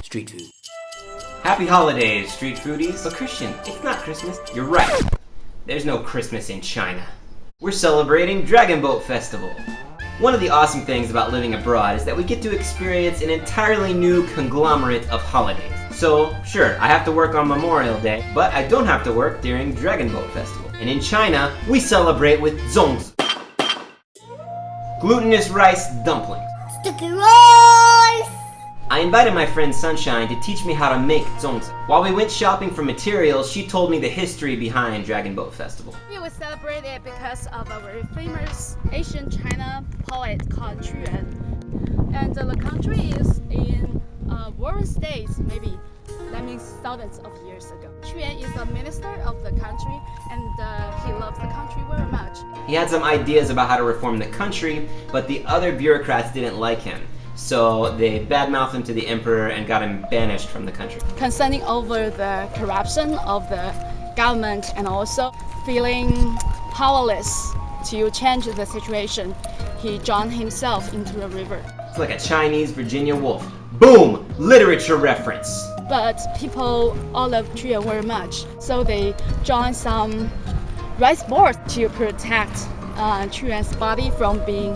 Street food. Happy holidays, street foodies. But Christian, it's not Christmas. You're right. There's no Christmas in China. We're celebrating Dragon Boat Festival. One of the awesome things about living abroad is that we get to experience an entirely new conglomerate of holidays. So, sure, I have to work on Memorial Day, but I don't have to work during Dragon Boat Festival. And in China, we celebrate with Zongzi. Glutinous rice dumplings. Sticky rice! I invited my friend Sunshine to teach me how to make zongzi. While we went shopping for materials, she told me the history behind Dragon Boat Festival. We celebrate it because of a very famous Asian China poet called Xi'an. And the country is in warring states, maybe that means thousands of years ago. Xian is the minister of the country and he loves the country very much. He had some ideas about how to reform the country, but the other bureaucrats didn't like him. So they badmouthed him to the emperor and got him banished from the country. Concerning over the corruption of the government and also feeling powerless to change the situation, he drowned himself into a river. It's like a Chinese Virginia Woolf. Boom! Literature reference. But people all love Xian very much, so they joined some rice balls to protect Xian's body from being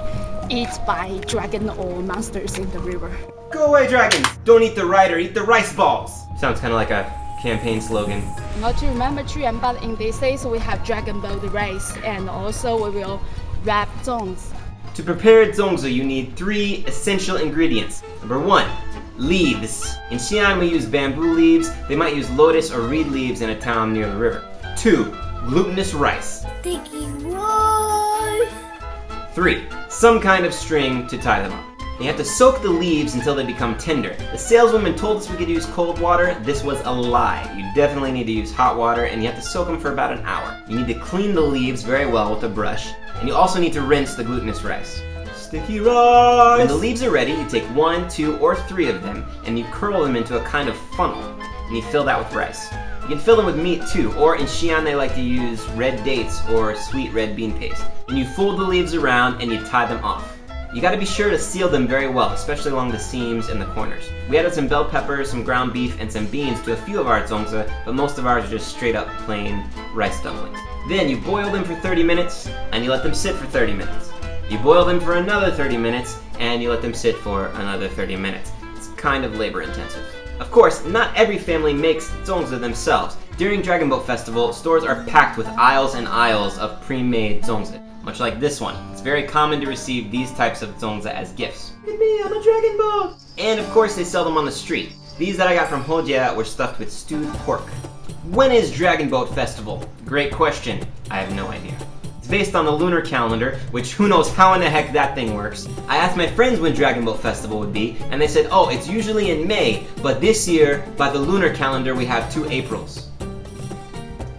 eaten by dragon or monsters in the river. Go away, dragons! Don't eat the rider, eat the rice balls! Sounds kind of like a campaign slogan. Not to remember Xian, but in these days we have dragon boat race and also we will wrap zongzi. To prepare zongzi, you need 3 essential ingredients. Number 1, leaves. In Xi'an, we use bamboo leaves. They might use lotus or reed leaves in a town near the river. 2, glutinous rice. Sticky rice! 3, some kind of string to tie them up. You have to soak the leaves until they become tender. The saleswoman told us we could use cold water. This was a lie. You definitely need to use hot water and you have to soak them for about an hour. You need to clean the leaves very well with a brush. And you also need to rinse the glutinous rice. Sticky rice! When the leaves are ready, you take 1, 2, or 3 of them and you curl them into a kind of funnel. And you fill that with rice. You can fill them with meat too, or in Xi'an they like to use red dates or sweet red bean paste. And you fold the leaves around and you tie them off. You gotta be sure to seal them very well, especially along the seams and the corners. We added some bell peppers, some ground beef, and some beans to a few of our zongzi, but most of ours are just straight up plain rice dumplings. Then you boil them for 30 minutes, and you let them sit for 30 minutes. You boil them for another 30 minutes, and you let them sit for another 30 minutes. It's kind of labor intensive. Of course, not every family makes zongzi themselves. During Dragon Boat Festival, stores are packed with aisles and aisles of pre-made zongzi, much like this one. It's very common to receive these types of zongzi as gifts. Look at me, I'm a dragon boat! And of course they sell them on the street. These that I got from Hojia were stuffed with stewed pork. When is Dragon Boat Festival? Great question. I have no idea. It's based on the lunar calendar, which who knows how in the heck that thing works. I asked my friends when Dragon Boat Festival would be, and they said, oh, it's usually in May, but this year, by the lunar calendar, we have 2 Aprils.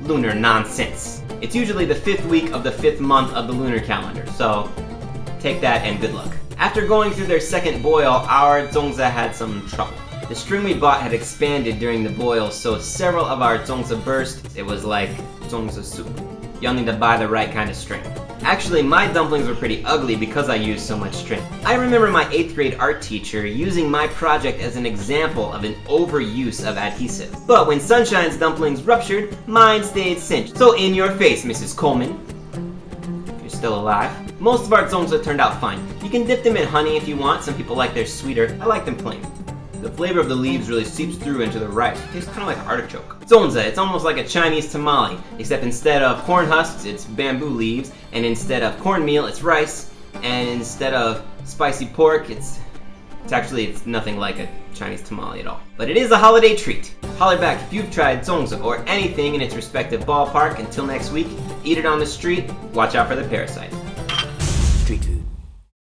Lunar nonsense. It's usually the 5th week of the 5th month of the lunar calendar, so take that and good luck. After going through their second boil, our zongzi had some trouble. The string we bought had expanded during the boil, so several of our zongzi burst. It was like zongzi soup. You'll need to buy the right kind of string. Actually, my dumplings were pretty ugly because I used so much string. I remember my 8th grade art teacher using my project as an example of an overuse of adhesive. But when Sunshine's dumplings ruptured, mine stayed cinched. So in your face, Mrs. Coleman. If you're still alive. Most of our zongzi turned out fine. You can dip them in honey if you want. Some people like theirs sweeter. I like them plain. The flavor of the leaves really seeps through into the rice. It tastes kind of like artichoke. Zongzi, it's almost like a Chinese tamale, except instead of corn husks, it's bamboo leaves, and instead of cornmeal, it's rice, and instead of spicy pork, it's nothing like a Chinese tamale at all. But it is a holiday treat. Holler back if you've tried zongzi or anything in its respective ballpark. Until next week, eat it on the street, watch out for the parasite.